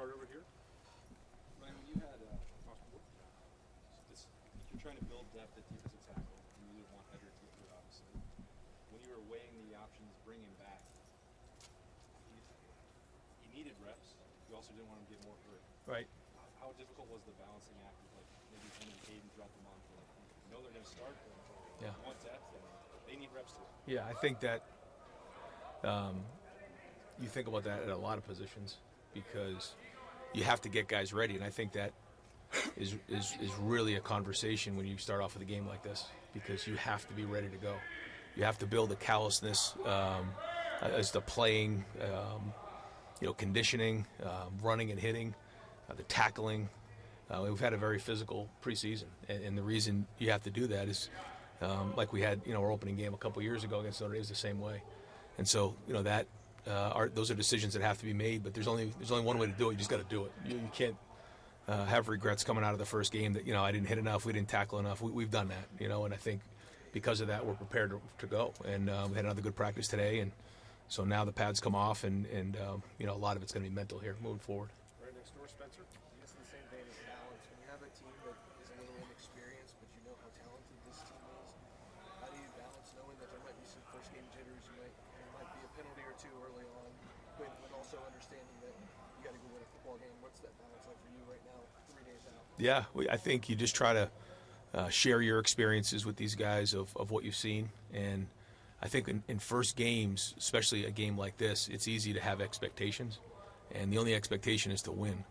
start over here. Ryan, when you had you're trying to build depth at defensive tackle, and you would want Edric to get through it, obviously. When you were weighing the options, bringing back, you needed reps. You also didn't want him to get more hurt. Right. How difficult was the balancing act with maybe him and Caden throughout the month? You know they're going to start, but yeah. They want depth, and they need reps too. Yeah, I think that you think about that at a lot of positions because you have to get guys ready, and I think that is really a conversation when you start off with a game like this because you have to be ready to go. You have to build a callousness as to playing, conditioning, running and hitting, the tackling. We've had a very physical preseason, and the reason you have to do that is like we had, our opening game a couple years ago against Notre Dame is the same way. And so, those are decisions that have to be made, but there's only one way to do it. You just got to do it. You can't have regrets coming out of the first game that, I didn't hit enough, we didn't tackle enough. We've done that, and I think because of that, we're prepared to go. And we had another good practice today, and so now the pads come off, and a lot of it's going to be mental here moving forward. Right next door, Spencer. I guess in the same vein as balance, when you have a team that is a little inexperienced, but you know how talented this team is, how do you balance knowing that there might be some first game jitters, there might be a penalty or two early on, but also understanding that you got to go win a football game? What's that balance like for you right now, 3 days out? Yeah, I think you just try to share your experiences with these guys of what you've seen. And I think in first games, especially a game like this, it's easy to have expectations. And the only expectation is to win.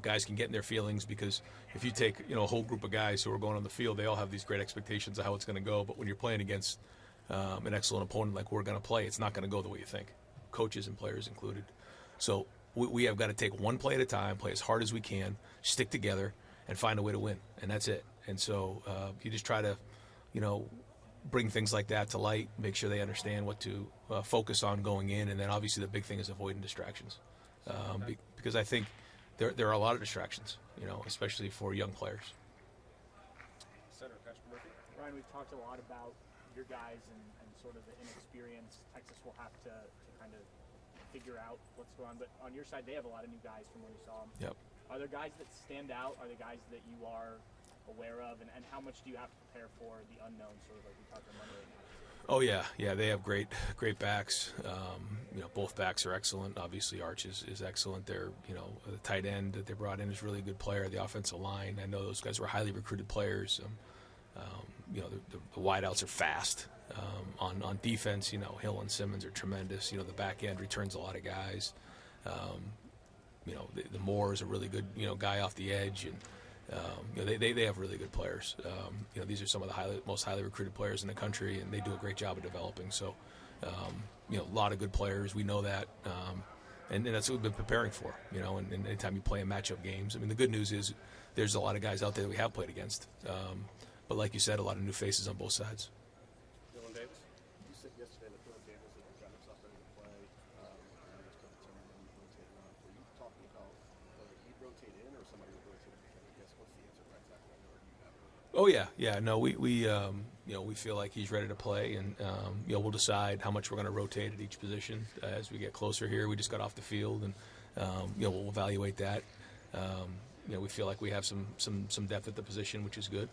Guys can get in their feelings because if you take, a whole group of guys who are going on the field, they all have these great expectations of how it's going to go. But when you're playing against an excellent opponent like we're going to play, it's not going to go the way you think, coaches and players included. So we have got to take one play at a time, play as hard as we can, stick together, and find a way to win. And that's it. And so you just try to, bring things like that to light, make sure they understand what to focus on going in. And then obviously the big thing is avoiding distractions. Because I think there are a lot of distractions, especially for young players. Center, Pastor Murphy. Ryan, we've talked a lot about your guys and sort of the inexperience. Texas will have to kind of figure out what's going on. But on your side, they have a lot of new guys from when you saw them. Yep. Are there guys that stand out? Are there guys that you are aware of? And how much do you have to prepare for the unknown, sort of like we talked on Monday night? Oh, yeah. They have great backs. Both backs are excellent. Obviously, Arch is excellent. They're, the tight end that they brought in is a really good player. The offensive line, I know those guys were highly recruited players. The wideouts are fast. On defense, Hill and Simmons are tremendous. The back end returns a lot of guys. The Moore is a really good, guy off the edge, and they have really good players. These are some of the most highly recruited players in the country, and they do a great job of developing. So, a lot of good players. We know that, and that's what we've been preparing for. And anytime you play in matchup games, the good news is there's a lot of guys out there that we have played against. But like you said, a lot of new faces on both sides. Dylan Davis. You said yesterday that Dylan Davis had got himself ready to play. Were you talking about whether he'd rotate in or somebody would rotate in? I guess what's the answer right exactly? Or do you have it? Oh yeah. No, we feel like he's ready to play, and we'll decide how much we're going to rotate at each position as we get closer here. We just got off the field, and we'll evaluate that. We feel like we have some depth at the position, which is good.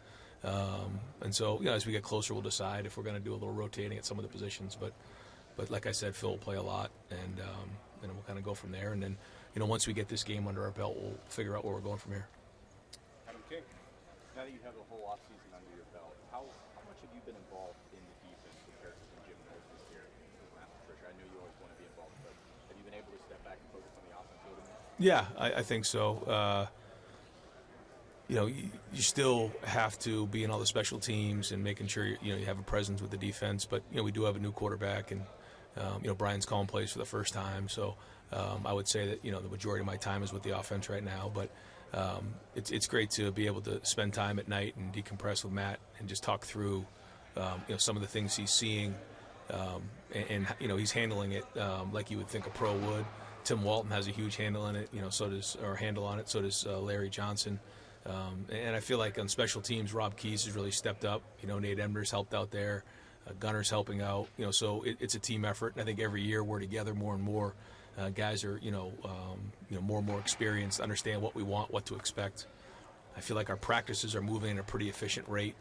And so, as we get closer, we'll decide if we're going to do a little rotating at some of the positions. But like I said, Phil will play a lot, and we'll kind of go from there. And then, once we get this game under our belt, we'll figure out where we're going from here. Adam King. Now that you have the whole offseason under your belt, how much have you been involved in the defense compared to when Jim Knowles this year around Patricia? I know you always want to be involved, but have you been able to step back and focus on the offense a little bit? Yeah, I think so. You still have to be in all the special teams and making sure you have a presence with the defense. But we do have a new quarterback, and Brian's calling plays for the first time. So I would say that the majority of my time is with the offense right now. But it's great to be able to spend time at night and decompress with Matt and just talk through some of the things he's seeing, and he's handling it like you would think a pro would. Tim Walton has a huge handle on it, so does Larry Johnson. And I feel like on special teams, Rob Keyes has really stepped up. Nate Emmer's helped out there. Gunner's helping out. So it's a team effort. And I think every year we're together more and more. Guys are, more and more experienced, understand what we want, what to expect. I feel like our practices are moving at a pretty efficient rate,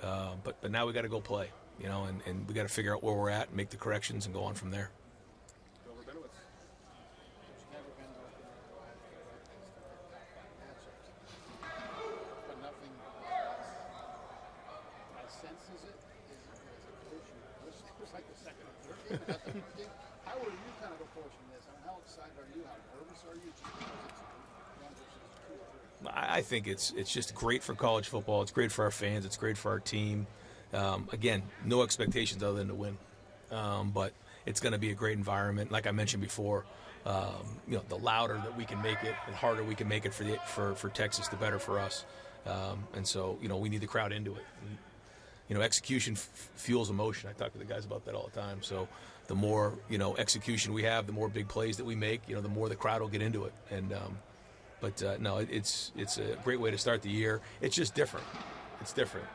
but now we got to go play, and we got to figure out where we're at, make the corrections, and go on from there. Bill Rabinowitz. But nothing as senses it as a coach. It was like the second or third game, not the first game. How are you kind of approaching this? I mean, how excited are you? How nervous are you? Just because it's one versus two or three. I think it's just great for college football. It's great for our fans. It's great for our team. Again, no expectations other than to win. But it's going to be a great environment. Like I mentioned before, the louder that we can make it, the harder we can make it for Texas, the better for us. And so, we need the crowd into it. And, execution fuels emotion. I talk to the guys about that all the time. So the more, execution we have, the more big plays that we make, the more the crowd will get into it. And But no, it's a great way to start the year. It's just different. It's different.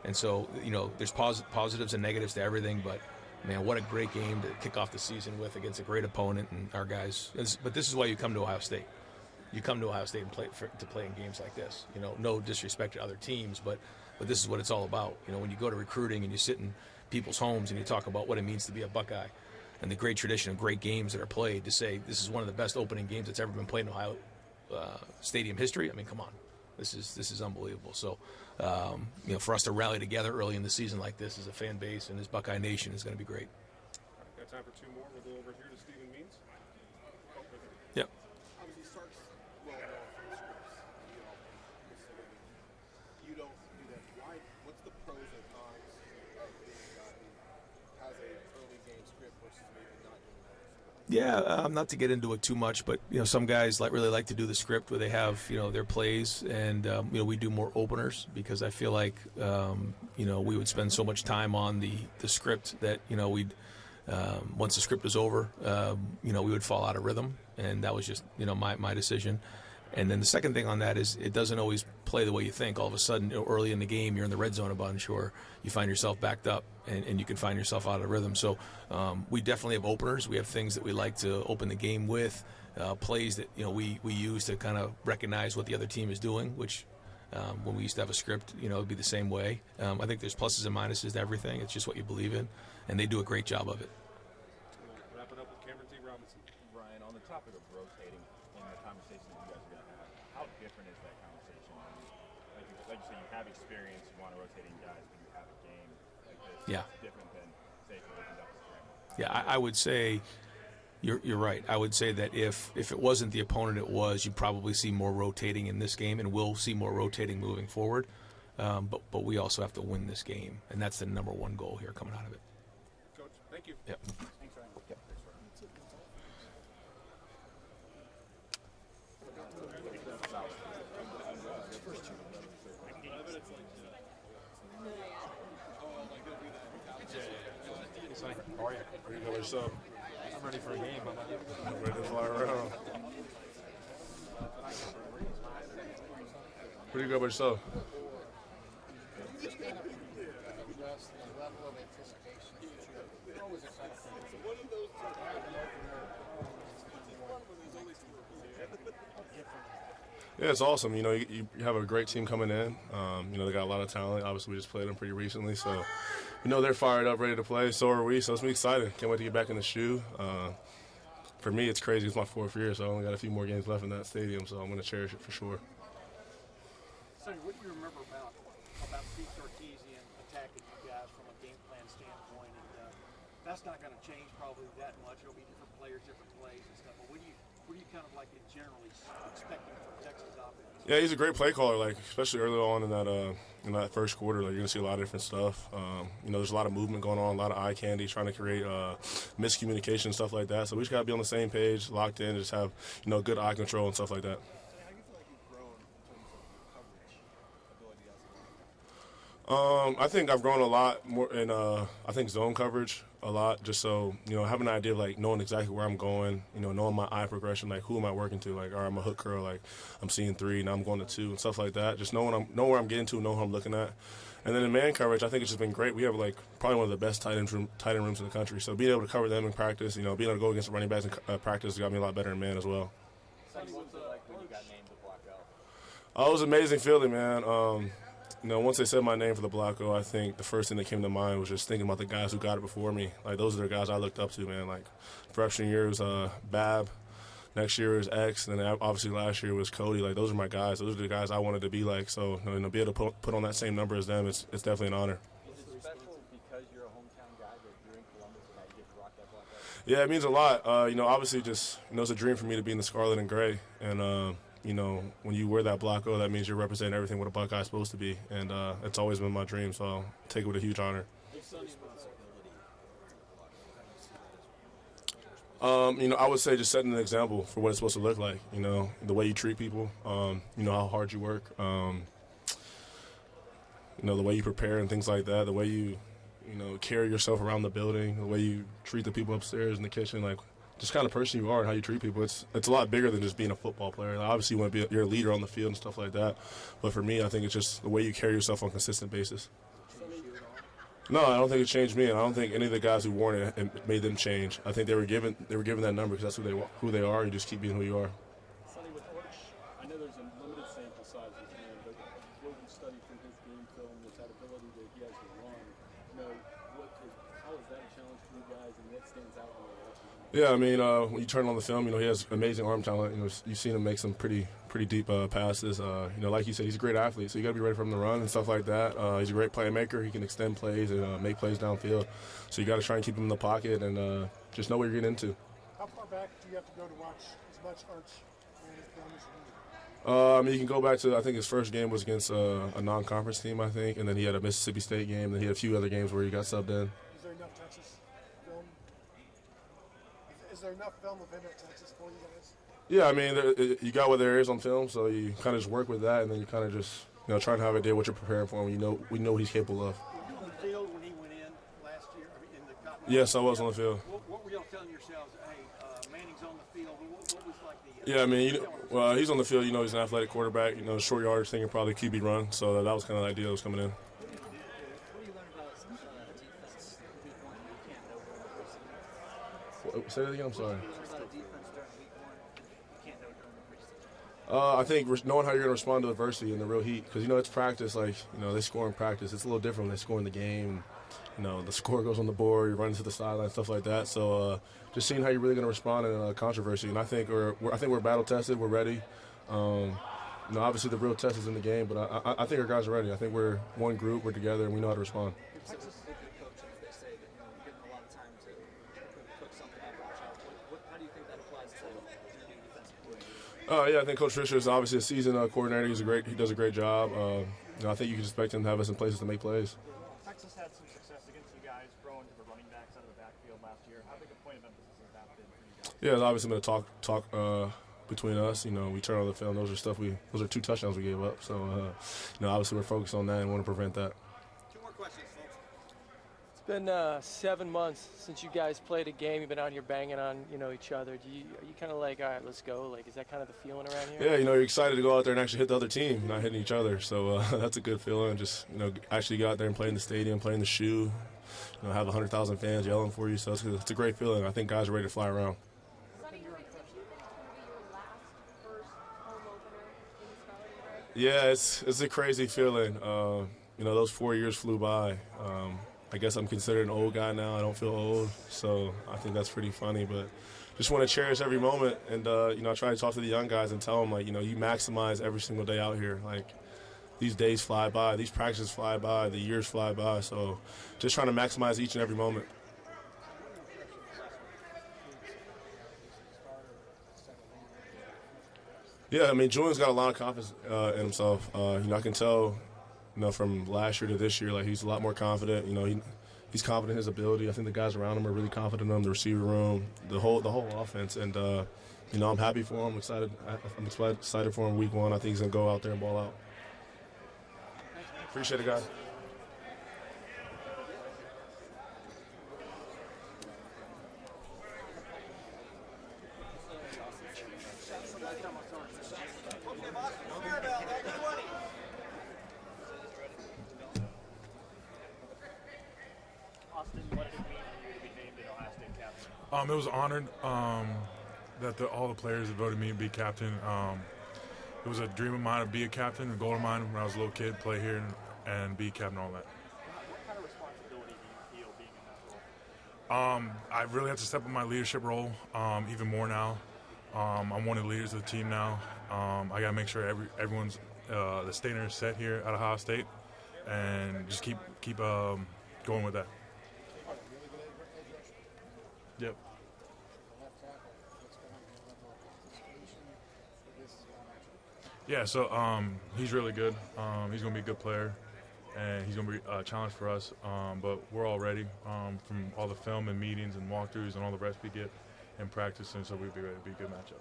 And so, there's positives and negatives to everything, but man, what a great game to kick off the season with against a great opponent and our guys. But this is why you come to Ohio State. You come to Ohio State and play in games like this. No disrespect to other teams, but this is what it's all about. When you go to recruiting and you sit in people's homes and you talk about what it means to be a Buckeye and the great tradition of great games that are played, to say this is one of the best opening games that's ever been played in Ohio Stadium history. I mean, come on. This is unbelievable. So, for us to rally together early in the season like this as a fan base and as Buckeye Nation is going to be great. Got time for two more. We'll go over here to Stephen Means. Oh, right Yep. there. Obviously starts well known for the scripts. You don't do that. Why? What's the pros and cons of being a guy who has a early game script versus maybe not doing that? Yeah, not to get into it too much, but some guys really like to do the script where they have their plays, and we do more openers because I feel like we would spend so much time on the script that we'd once the script was over, we would fall out of rhythm, and that was just my decision. And then the second thing on that is it doesn't always play the way you think. All of a sudden, early in the game, you're in the red zone a bunch, or you find yourself backed up, and you can find yourself out of rhythm. So we definitely have openers. We have things that we like to open the game with, plays that we use to kind of recognize what the other team is doing, which when we used to have a script, it would be the same way. I think there's pluses and minuses to everything. It's just what you believe in, and they do a great job of it. We'll wrap it up with Cameron T. Robinson. Ryan, on the topic of rotating and the conversation that you guys are going to have, how different is that conversation? Like you said, you have experience, you want to rotating guys, but you have a game like this. Yeah. It's different than, say, if you opened up a scramble. Yeah, I would say you're right. I would say that if it wasn't the opponent it was, you'd probably see more rotating in this game, and we'll see more rotating moving forward. But we also have to win this game, and that's the number one goal here coming out of it. Coach, thank you. Yep. Thanks, Ryan. Yep. How are you? Ready to go yourself? I'm ready for a game. I'm ready to fly around. Pretty good by yourself. Just kind of address the level of anticipation that you have. What was it kind of thing? Yeah, it's awesome. You have a great team coming in. They got a lot of talent. Obviously, we just played them pretty recently, so they're fired up, ready to play. So are we. So it's me excited. Can't wait to get back in the shoe. For me, it's crazy. It's my fourth year, so I only got a few more games left in that stadium. So I'm going to cherish it for sure. Sonny, what do you remember about Pete Sarkisian attacking you guys from a game plan standpoint? And that's not going to change probably that much. It'll be different players, different plays and stuff. But what do you kind of like generally expecting from Texas offense? Yeah, he's a great play caller. Especially early on in that first quarter, you're gonna see a lot of different stuff. There's a lot of movement going on, a lot of eye candy, trying to create miscommunication and stuff like that. So we just gotta be on the same page, locked in, just have good eye control and stuff like that. How do you feel like you've grown in terms of your coverage ability as a I think I've grown a lot more in zone coverage. a lot, just so, having an idea of, like, knowing exactly where I'm going, knowing my eye progression, like, who am I working to? Like, all right, I'm a hook curl, like, I'm seeing 3, now I'm going to 2, and stuff like that. Just know where I'm getting to, know who I'm looking at. And then in man coverage, I think it's just been great. We have, like, probably one of the best tight end rooms in the country. So being able to cover them in practice, being able to go against the running backs in practice got me a lot better in man as well. What was it like when you got named the Black Belt? It was an amazing feeling, man. Once they said my name for the Blacko, I think the first thing that came to mind was just thinking about the guys who got it before me. Like, those are the guys I looked up to, man. Like, freshman year was Bab. Next year was X. And then obviously last year was Cody. Like, those are my guys. Those are the guys I wanted to be like. So, be able to put on that same number as them, it's definitely an honor. Is it special because you're a hometown guy that you're in Columbus and now you get to rock that Black Belt? Yeah, it means a lot. Obviously just, it's a dream for me to be in the scarlet and gray. And, when you wear that Blacko, that means you're representing everything what a Buckeye's supposed to be. And it's always been my dream, so I'll take it with a huge honor. I would say just setting an example for what it's supposed to look like, the way you treat people, how hard you work, the way you prepare and things like that, the way you, carry yourself around the building, the way you treat the people upstairs in the kitchen, like, just kind of person you are and how you treat people. It's a lot bigger than just being a football player. Like, obviously, you want to be you're a leader on the field and stuff like that. But for me, I think it's just the way you carry yourself on a consistent basis. No, I don't think it changed me. I don't think any of the guys who worn it made them change. I think they were given that number because that's who they are. You just keep being who you are. Sonny, with Arch, I know there's a limited sample size with him, but what you study from his game film, with that ability that he has to run, how is that a challenge for you guys, and what stands out when you're watching him? Yeah, when you turn on the film, he has amazing arm talent. You've seen him make some pretty deep passes. Like you said, he's a great athlete, so you got to be ready for him to run and stuff like that. He's a great playmaker. He can extend plays and make plays downfield. So you got to try and keep him in the pocket and just know what you're getting into. How far back do you have to go to watch as much Arch and his film as you need? You can go back to, I think his first game was against a non-conference team, I think, and then he had a Mississippi State game, and he had a few other games where he got subbed in. Is there enough Texas film? Is there enough film of him at Texas for you guys? Yeah, you got what there is on film, so you kind of just work with that, and then you kind of just, try to have an idea what you're preparing for him. We know what he's capable of. Were you on the field when he went in last year? In the Cotton Yes, I was on the field. What were y'all telling yourselves? Hey, Manning's on the field. What was like the? Yeah, he's on the field. He's an athletic quarterback. Short yardage thing and probably QB run. So that was kind of the idea that was coming in. What do you learn about defense week 1 you can't know during the preseason? Say that again. I'm sorry. What do you learn about a defense during week 1 you can't know during the preseason? I think knowing how you're going to respond to adversity in the real heat, because it's practice. Like they score in practice. It's a little different when they score in the game. The score goes on the board. You're running to the sideline, stuff like that. So just seeing how you're really going to respond in a controversy. And I think we're battle tested. We're ready. Obviously the real test is in the game, but I think our guys are ready. I think we're one group. We're together, and we know how to respond. Texas is a good coach, and they say that you're getting a lot of time to cook something up, watch out. How do you think that applies to your new defensive coordinator? Yeah, I think Coach Fisher is obviously a seasoned coordinator. He does a great job. I think you can expect him to have us in places to make plays. Texas had some success against you guys throwing to the running backs out of the backfield last year. How big a point of emphasis has that been for you guys? Yeah, it's obviously been a talk between us. We turn on the film. Those are 2 touchdowns we gave up. So, obviously we're focused on that and want to prevent that. 2 more questions, folks. It's been 7 months since you guys played a game. You've been out here banging on, each other. Are you kind of like, all right, let's go? Like, is that kind of the feeling around here? Yeah, you're excited to go out there and actually hit the other team, not hitting each other. So that's a good feeling. Just, actually go out there and play in the stadium, play in the shoe, have 100,000 fans yelling for you. So it's a great feeling. I think guys are ready to fly around. Sonny, you think this is going to be your last first home opener in the Scarlet and Gray? Yeah, it's a crazy feeling. Those 4 years flew by. I guess I'm considered an old guy now. I don't feel old, so I think that's pretty funny. But just want to cherish every moment, and I try to talk to the young guys and tell them, like, you maximize every single day out here. Like, these days fly by, these practices fly by, the years fly by. So just trying to maximize each and every moment. Yeah, Julian's got a lot of confidence in himself. I can tell. From last year to this year, like, he's a lot more confident. He's confident in his ability. I think the guys around him are really confident in him, the receiver room, the whole offense. And I'm happy for him. I'm excited for him week 1. I think he's gonna go out there and ball out. Appreciate it, guys. It was honored that all the players that voted me to be captain. It was a dream of mine to be a captain, a goal of mine when I was a little kid, play here and be captain, all that. What kind of responsibility do you feel being in that role? I really have to step up my leadership role even more now. I'm one of the leaders of the team now. I got to make sure everyone's the standard is set here at Ohio State, and just keep going with that. Yep. Yeah, so he's really good. He's going to be a good player, and he's going to be a challenge for us. But we're all ready from all the film and meetings and walkthroughs and all the reps we get in practice, and so we'll be ready to be a good matchup.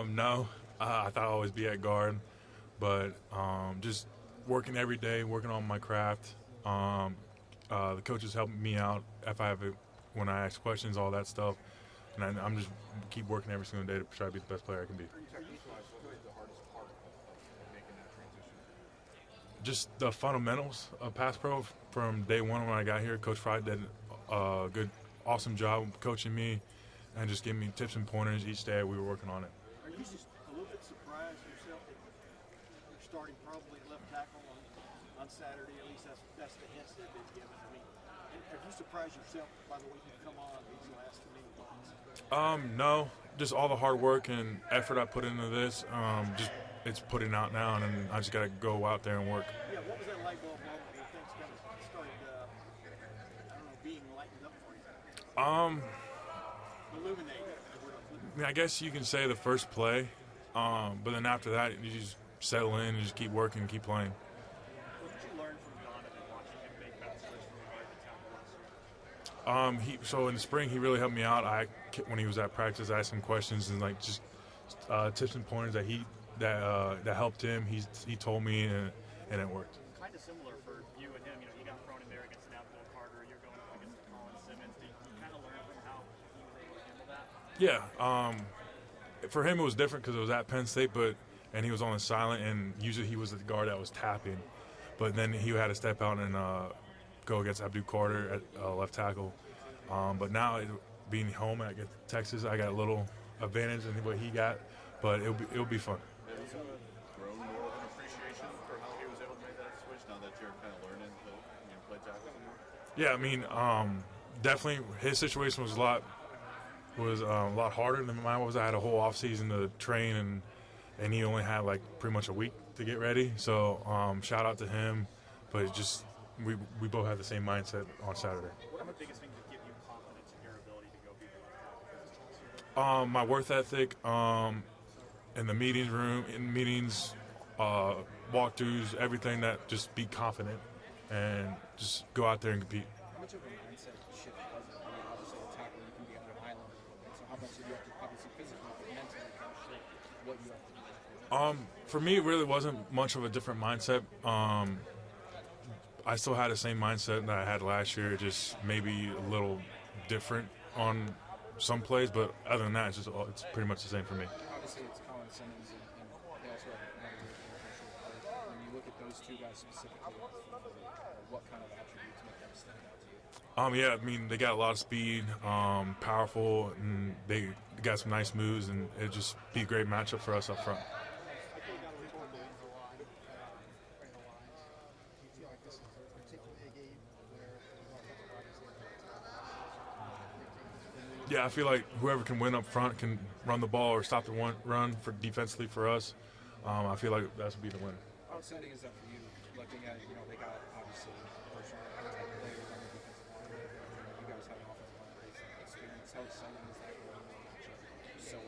No, I thought I'd always be at guard, but just working every day, working on my craft. The coaches helping me out if I have it, when I ask questions, all that stuff, and I'm just keep working every single day to try to be the best player I can be. Just the fundamentals of pass pro from day one when I got here. Coach Fry did a good, awesome job coaching me and just giving me tips and pointers each day we were working on it. Are you just a little bit surprised yourself that you're starting probably left tackle on Saturday? At least that's the hints that they've given. I mean, have you surprised yourself by the way you've come on these last 2 months? No, just all the hard work and effort I put into this. Just it's putting out now, and I just got to go out there and work. Yeah, what was that light bulb moment where things kind of started, I don't know, being lightened up for you? Illuminated. I mean, I guess you can say the first play, but then after that, you just settle in and just keep working and keep playing. What did you learn from Donovan watching him make that switch from guard to tackle? So in the spring, he really helped me out. When he was at practice, I asked him questions and like just tips and pointers that helped him. He told me, and it worked. Kind of similar for you and him. You know, you got thrown in there against an outfield Carter. You're going up against Colin Simmons. Did you kind of learn from how he was able to handle that? Yeah. For him, it was different because it was at Penn State, and he was on the silent, and usually he was the guard that was tapping. But then he had to step out and go against Abdul Carter at left tackle. But now, being home at Texas, I got a little advantage in what he got, but it'll be fun. Have you grown more of an appreciation for how he was able to make that switch now that you're kind of learning to play tackle more? Yeah, I mean, definitely his situation was a lot harder than mine was. I had a whole off season to train, and he only had like pretty much a week to get ready. So shout out to him, but it's just we both had the same mindset on Saturday. What are the biggest things that give you confidence in your ability to go be the left tackle? My work ethic, in the meetings, walkthroughs, everything that just be confident and just go out there and compete. How much of a mindset shift was it? I mean, obviously a tackle, you can be under a high level. So how much did you have to, obviously physically, but mentally kind of shape what you have to do? For me, it really wasn't much of a different mindset. I still had the same mindset that I had last year, just maybe a little different on some plays, but other than that, it's pretty much the same for me. Obviously, it's Colin Simmons, and they also have another really crucial player. When you look at those two guys specifically, what kind of attributes make them stand out to you? Yeah, I mean, they got a lot of speed, powerful, and they got some nice moves, and it'd just be a great matchup for us up front. Yeah, I feel like whoever can win up front can run the ball or stop the run for defensively for us. I feel like that would be the winner. How exciting is that for you, looking at, they got obviously first round players on the defensive line, you guys have an offensive line experience. How exciting is that going so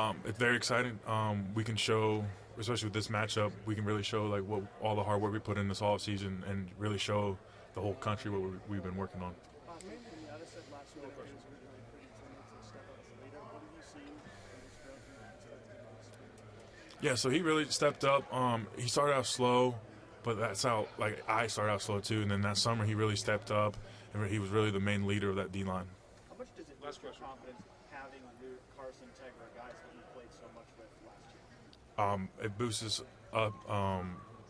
early? It's very exciting. We can show, especially with this matchup, we can really show like what all the hard work we put in this off season and really show the whole country what we've been working on. Yeah, so he really stepped up. He started out slow, but that's how I started out slow too. And then that summer he really stepped up and he was really the main leader of that D line. How much does it boost your confidence having Luke, Carson, Tegra, guys that you played so much with last year? It boosts us up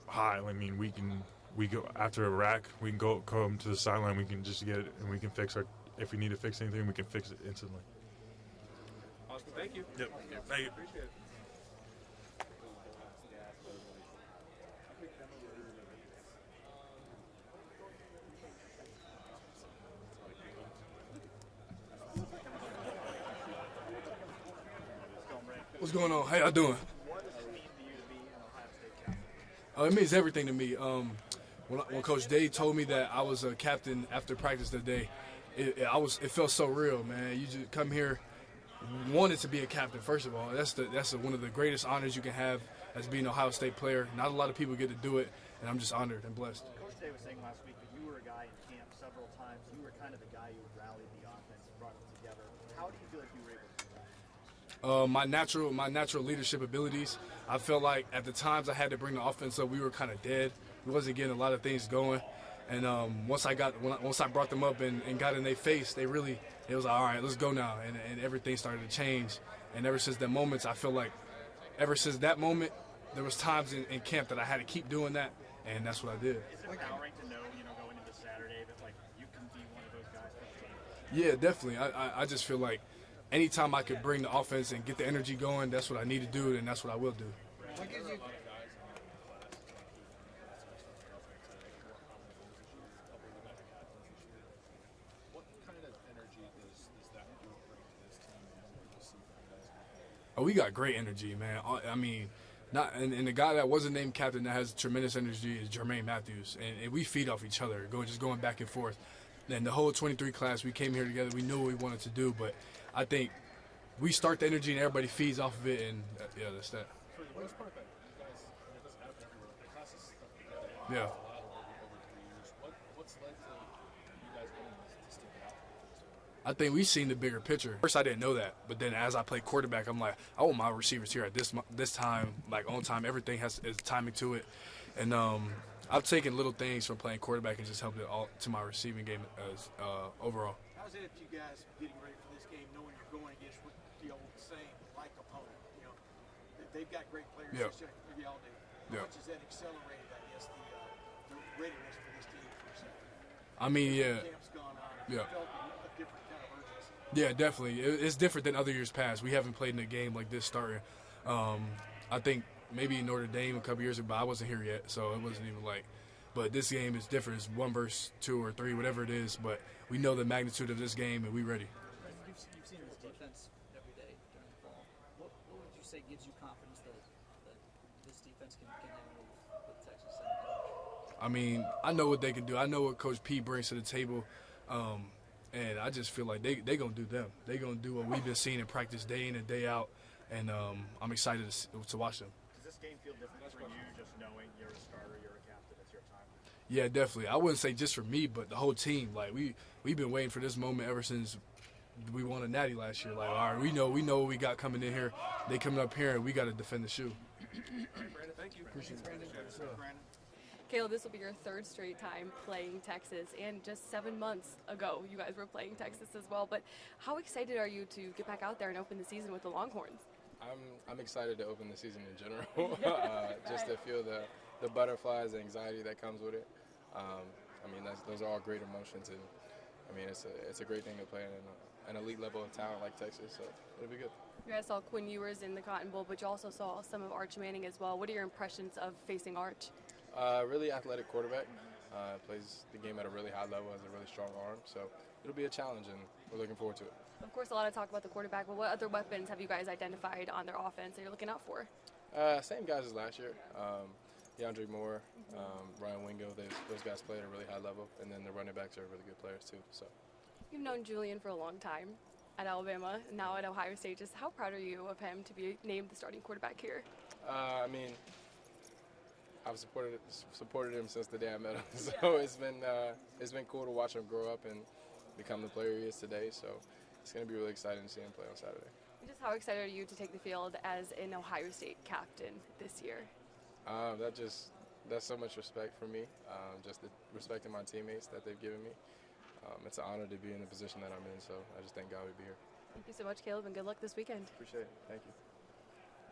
high. I mean, we go after a rack, we can come to the sideline, we can just get it, and we can fix if we need to fix anything, we can fix it instantly. Awesome. Thank you. Yep. Thank you. Appreciate it. What's going on? How y'all doing? What does it mean to you to be an Ohio State captain? It means everything to me. When Coach Day told me that I was a captain after practice today, it felt so real, man. You just come here, wanted to be a captain. First of all, that's one of the greatest honors you can have as being an Ohio State player. Not a lot of people get to do it, and I'm just honored and blessed. Coach Day was saying last week that you were a guy in camp several times. You were kind of the guy who rallied the offense, brought it together. How do you feel like you were able to do that? My natural leadership abilities. I felt like at the times I had to bring the offense up, we were kind of dead. We wasn't getting a lot of things going. And once I brought them up and got in their face, it was like, all right, let's go now. And everything started to change. And ever since that moment, I feel like there was times in camp that I had to keep doing that, and that's what I did. Is it empowering to know, going into Saturday that like you can be one of those guys for the team? Yeah, definitely. I just feel like anytime I could bring the offense and get the energy going, that's what I need to do, and that's what I will do. What gives you? What kind of energy does that group bring to this team and what you see from you guys? Oh, we got great energy, man. I mean, and the guy that wasn't named captain that has tremendous energy is Jermaine Matthews, and we feed off each other, going back and forth. And the whole 23 class, we came here together. We knew what we wanted to do, but I think we start the energy and everybody feeds off of it, and yeah, that's that. For the most part, that you guys, it doesn't happen everywhere. The classes stuck together. Yeah. Over 3 years. What's led to you guys winning to stick it out? I think we've seen the bigger picture. First, I didn't know that, but then as I played quarterback, I'm like, I want my receivers here at this time, like on time. Everything is timing to it, and I've taken little things from playing quarterback and just helped it all to my receiving game as overall. How's it you guys getting ready for this game, knowing you're going against the old saying, like opponent? They've got great players. Yeah. Maybe all do. How much has that accelerated, I guess, the readiness for this team for Saturday? I mean, yeah. Camp's gone on. Yeah. Felt a different kind of urgency. Yeah, definitely. It's different than other years past. We haven't played in a game like this starting. I think maybe Notre Dame a couple years ago, but I wasn't here yet, so it wasn't even like. But this game is different. It's 1 versus 2 or 3, whatever it is. But we know the magnitude of this game, and we ready. You've seen this defense every day during the fall. What would you say gives you confidence that this defense can hang with Texas Tech? I mean, I know what they can do. I know what Coach P brings to the table. And I just feel like they going to do them. They going to do what we've been seeing in practice day in and day out. And I'm excited to watch them. Does this game feel different for you just knowing you're a starter, you're a captain, it's your time? Yeah, definitely. I wouldn't say just for me, but the whole team. Like we've been waiting for this moment ever since we won a natty last year. Like, all right, we know what we got coming in here. They coming up here, and we got to defend the shoe. Brandon, thank you. Appreciate it. Brandon. Caleb, this will be your 3rd straight time playing Texas, and just 7 months ago, you guys were playing Texas as well. But how excited are you to get back out there and open the season with the Longhorns? I'm excited to open the season in general, just to feel the butterflies, the anxiety that comes with it. I mean, those are all great emotions, and I mean, it's a great thing to play in an elite level of talent like Texas, so it'll be good. You guys saw Quinn Ewers in the Cotton Bowl, but you also saw some of Arch Manning as well. What are your impressions of facing Arch? Really athletic quarterback, plays the game at a really high level, has a really strong arm, so it'll be a challenge, and we're looking forward to it. Of course, a lot of talk about the quarterback, but what other weapons have you guys identified on their offense that you're looking out for? Same guys as last year. DeAndre Moore, Ryan Wingo, those guys play at a really high level, and then the running backs are really good players too. So you've known Julian for a long time at Alabama, now at Ohio State. Just how proud are you of him to be named the starting quarterback here? I mean, I've supported him since the day I met him, so it's been cool to watch him grow up and become the player he is today. So it's going to be really exciting to see him play on Saturday. Just how excited are you to take the field as an Ohio State captain this year? That's so much respect for me, just respecting my teammates that they've given me. it's an honor to be in the position that I'm in. So I just thank God to be here. Thank you so much, Caleb, and good luck this weekend. Appreciate it. Thank you.